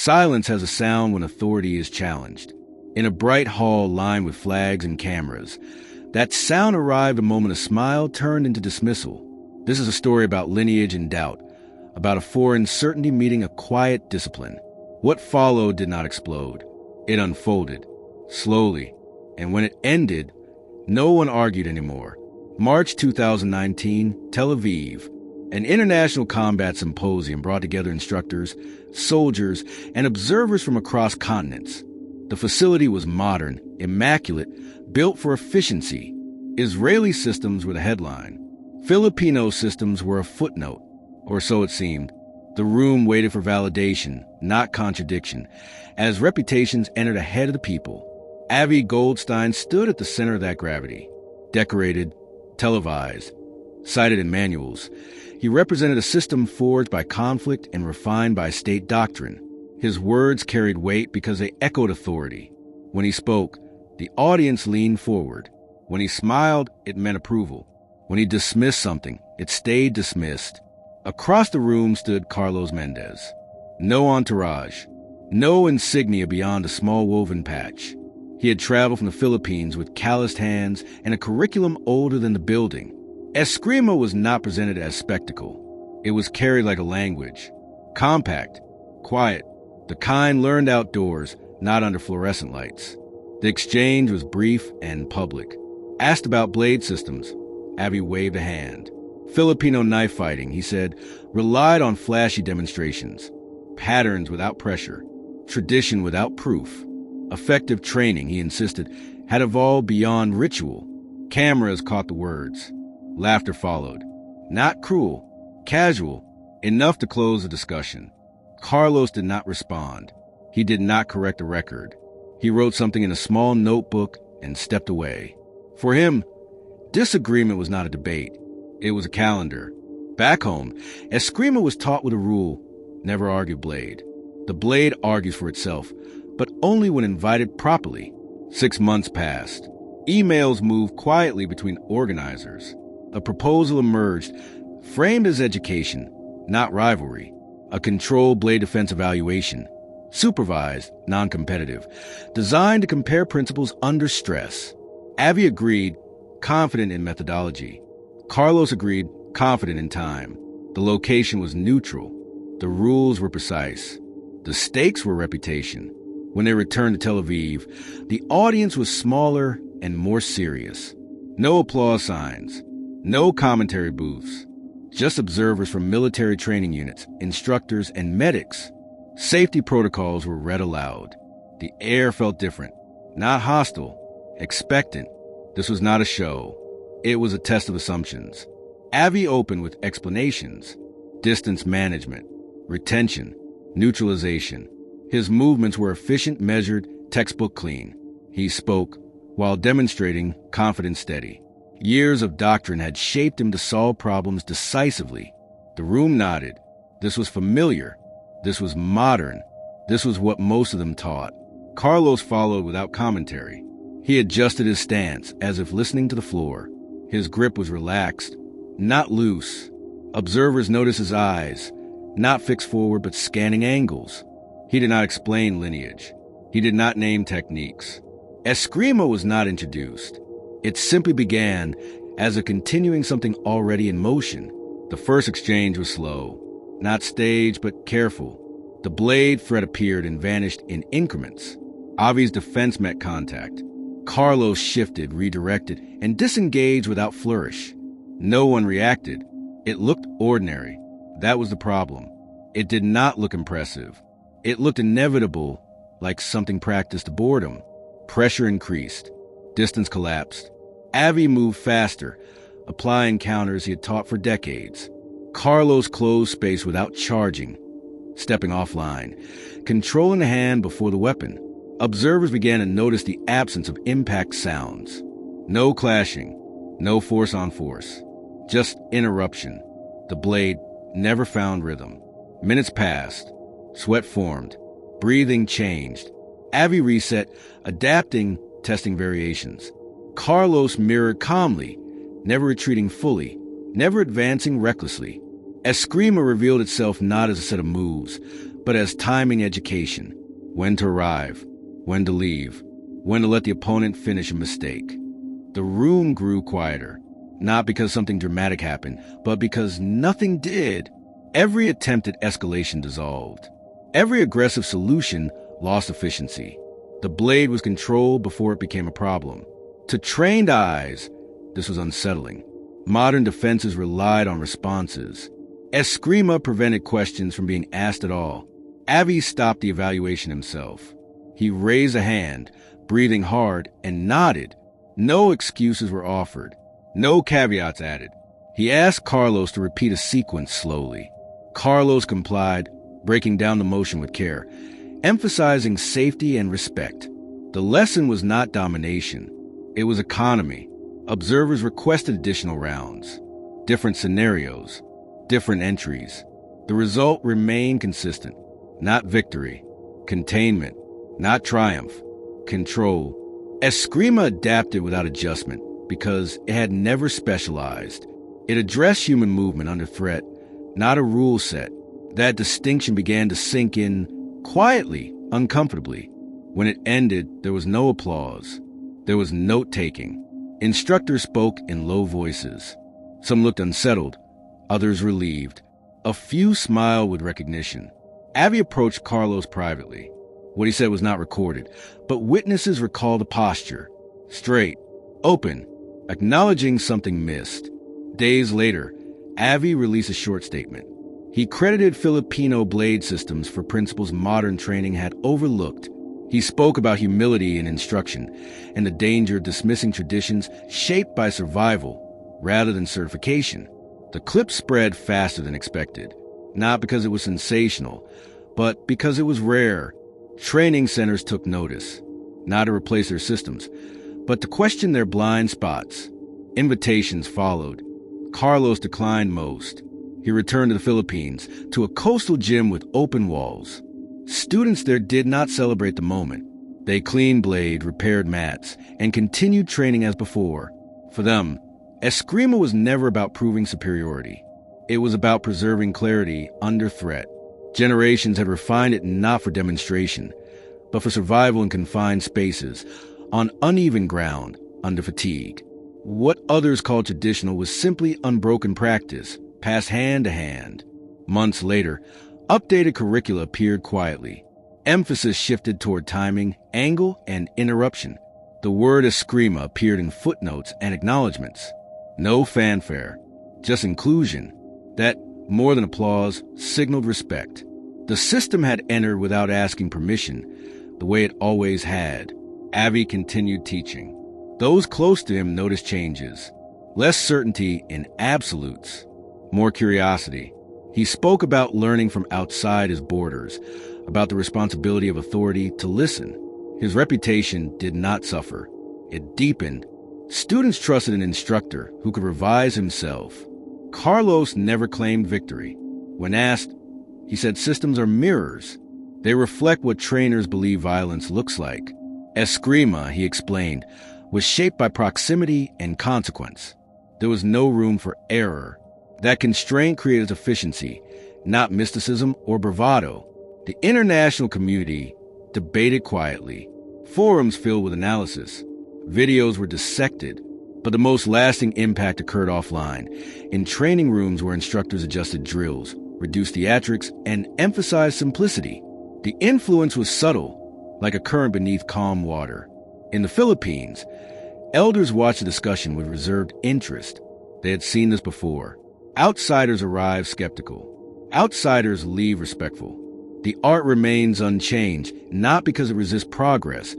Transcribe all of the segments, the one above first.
Silence has a sound when authority is challenged. In a bright hall lined with flags and cameras, that sound arrived the moment a smile turned into dismissal. This is a story about lineage and doubt, about a foreign certainty meeting a quiet discipline. What followed did not explode. It unfolded, slowly, and when it ended, no one argued anymore. March 2019, Tel Aviv. An international combat symposium brought together instructors, soldiers, and observers from across continents. The facility was modern, immaculate, built for efficiency. Israeli systems were the headline. Filipino systems were a footnote, or so it seemed. The room waited for validation, not contradiction, as reputations entered ahead of the people. Avi Goldstein stood at the center of that gravity. Decorated, televised, cited in manuals, he represented a system forged by conflict and refined by state doctrine. His words carried weight because they echoed authority. When he spoke, the audience leaned forward. When he smiled, it meant approval. When he dismissed something, it stayed dismissed. Across the room stood Carlos Mendez. No entourage, no insignia beyond a small woven patch. He had traveled from the Philippines with calloused hands and a curriculum older than the building. Eskrima was not presented as spectacle. It was carried like a language. Compact, quiet, the kind learned outdoors, not under fluorescent lights. The exchange was brief and public. Asked about blade systems, Avi waved a hand. Filipino knife fighting, he said, relied on flashy demonstrations. Patterns without pressure. Tradition without proof. Effective training, he insisted, had evolved beyond ritual. Cameras caught the words. Laughter followed. Not cruel, casual, enough to close the discussion. Carlos did not respond. He did not correct the record. He wrote something in a small notebook and stepped away. For him, disagreement was not a debate. It was a calendar. Back home, Eskrima was taught with a rule: never argue blade. The blade argues for itself, but only when invited properly. 6 months passed. Emails moved quietly between organizers. A proposal emerged, framed as education, not rivalry. A controlled blade defense evaluation, supervised, non-competitive, designed to compare principles under stress. Avi agreed, confident in methodology. Carlos agreed, confident in time. The location was neutral. The rules were precise. The stakes were reputation. When they returned to Tel Aviv, the audience was smaller and more serious. No applause signs. No commentary booths. Just observers from military training units, instructors, and medics. Safety protocols were read aloud. The air felt different. Not hostile. Expectant. This was not a show. It was a test of assumptions. Avi opened with explanations. Distance management. Retention. Neutralization. His movements were efficient, measured, textbook clean. He spoke, while demonstrating confidence steady. Years of doctrine had shaped him to solve problems decisively. The room nodded. This was familiar. This was modern. This was what most of them taught. Carlos followed without commentary. He adjusted his stance, as if listening to the floor. His grip was relaxed, not loose. Observers noticed his eyes, not fixed forward but scanning angles. He did not explain lineage. He did not name techniques. Eskrima was not introduced. It simply began as a continuing something already in motion. The first exchange was slow, not staged but careful. The blade thread appeared and vanished in increments. Avi's defense met contact. Carlos shifted, redirected, and disengaged without flourish. No one reacted. It looked ordinary. That was the problem. It did not look impressive. It looked inevitable, like something practiced to boredom. Pressure increased. Distance collapsed. Avi moved faster, applying counters he had taught for decades. Carlos closed space without charging, stepping offline, controlling the hand before the weapon. Observers began to notice the absence of impact sounds. No clashing, no force on force, just interruption. The blade never found rhythm. Minutes passed. Sweat formed. Breathing changed. Avi reset, adapting, testing variations. Carlos mirrored calmly, never retreating fully, never advancing recklessly. Eskrima revealed itself not as a set of moves, but as timing education. When to arrive, when to leave, when to let the opponent finish a mistake. The room grew quieter, not because something dramatic happened, but because nothing did. Every attempt at escalation dissolved. Every aggressive solution lost efficiency. The blade was controlled before it became a problem. To trained eyes, this was unsettling. Modern defenses relied on responses. Eskrima prevented questions from being asked at all. Avi stopped the evaluation himself. He raised a hand, breathing hard, and nodded. No excuses were offered. No caveats added. He asked Carlos to repeat a sequence slowly. Carlos complied, breaking down the motion with care, emphasizing safety and respect. The lesson was not domination. It was economy. Observers requested additional rounds, different scenarios, different entries. The result remained consistent. Not victory. Containment. Not triumph. Control. Eskrima adapted without adjustment because it had never specialized. It addressed human movement under threat, not a rule set. That distinction began to sink in quietly, uncomfortably. When it ended, there was no applause. There was note-taking. Instructors spoke in low voices. Some looked unsettled, others relieved. A few smiled with recognition. Avi approached Carlos privately. What he said was not recorded, but witnesses recalled a posture. Straight, open, acknowledging something missed. Days later, Avi released a short statement. He credited Filipino blade systems for principles modern training had overlooked. He spoke about humility in instruction and the danger of dismissing traditions shaped by survival rather than certification. The clip spread faster than expected, not because it was sensational, but because it was rare. Training centers took notice, not to replace their systems, but to question their blind spots. Invitations followed. Carlos declined most. He returned to the Philippines, to a coastal gym with open walls. Students there did not celebrate the moment. They cleaned blade, repaired mats, and continued training as before. For them, Eskrima was never about proving superiority. It was about preserving clarity under threat. Generations had refined it not for demonstration, but for survival in confined spaces, on uneven ground, under fatigue. What others called traditional was simply unbroken practice, passed hand to hand. Months later, updated curricula appeared quietly. Emphasis shifted toward timing, angle, and interruption. The word Eskrima appeared in footnotes and acknowledgments. No fanfare, just inclusion. That, more than applause, signaled respect. The system had entered without asking permission, the way it always had. Avi continued teaching. Those close to him noticed changes. Less certainty in absolutes. More curiosity. He spoke about learning from outside his borders, about the responsibility of authority to listen. His reputation did not suffer. It deepened. Students trusted an instructor who could revise himself. Carlos never claimed victory. When asked, he said systems are mirrors. They reflect what trainers believe violence looks like. Eskrima, he explained, was shaped by proximity and consequence. There was no room for error. That constraint created efficiency, not mysticism or bravado. The international community debated quietly. Forums filled with analysis. Videos were dissected. But the most lasting impact occurred offline, in training rooms where instructors adjusted drills, reduced theatrics, and emphasized simplicity. The influence was subtle, like a current beneath calm water. In the Philippines, elders watched the discussion with reserved interest. They had seen this before. Outsiders arrive skeptical. Outsiders leave respectful. The art remains unchanged, not because it resists progress,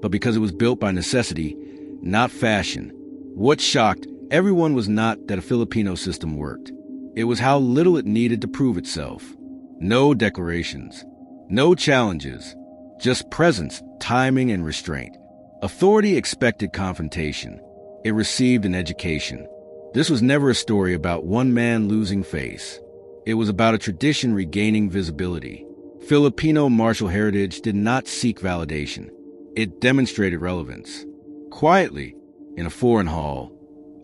but because it was built by necessity, not fashion. What shocked everyone was not that a Filipino system worked. It was how little it needed to prove itself. No declarations, no challenges, just presence, timing, and restraint. Authority expected confrontation. It received an education. This was never a story about one man losing face. It was about a tradition regaining visibility. Filipino martial heritage did not seek validation. It demonstrated relevance. Quietly, in a foreign hall,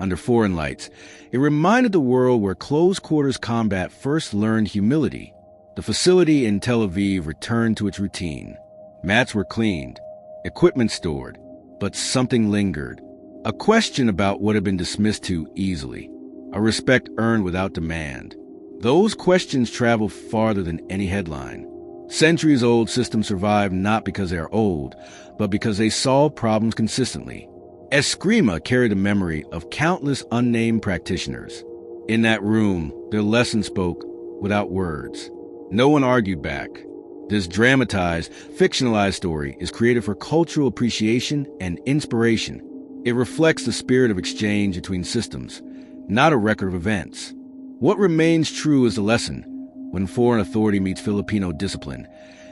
under foreign lights, it reminded the world where close-quarters combat first learned humility. The facility in Tel Aviv returned to its routine. Mats were cleaned, equipment stored, but something lingered. A question about what had been dismissed too easily, a respect earned without demand. Those questions travel farther than any headline. Centuries-old systems survive not because they are old, but because they solve problems consistently. Eskrima carried the memory of countless unnamed practitioners. In that room, their lessons spoke without words. No one argued back. This dramatized, fictionalized story is created for cultural appreciation and inspiration. It reflects the spirit of exchange between systems, not a record of events. What remains true is the lesson. When foreign authority meets Filipino discipline,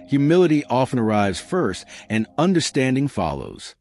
humility often arrives first and understanding follows.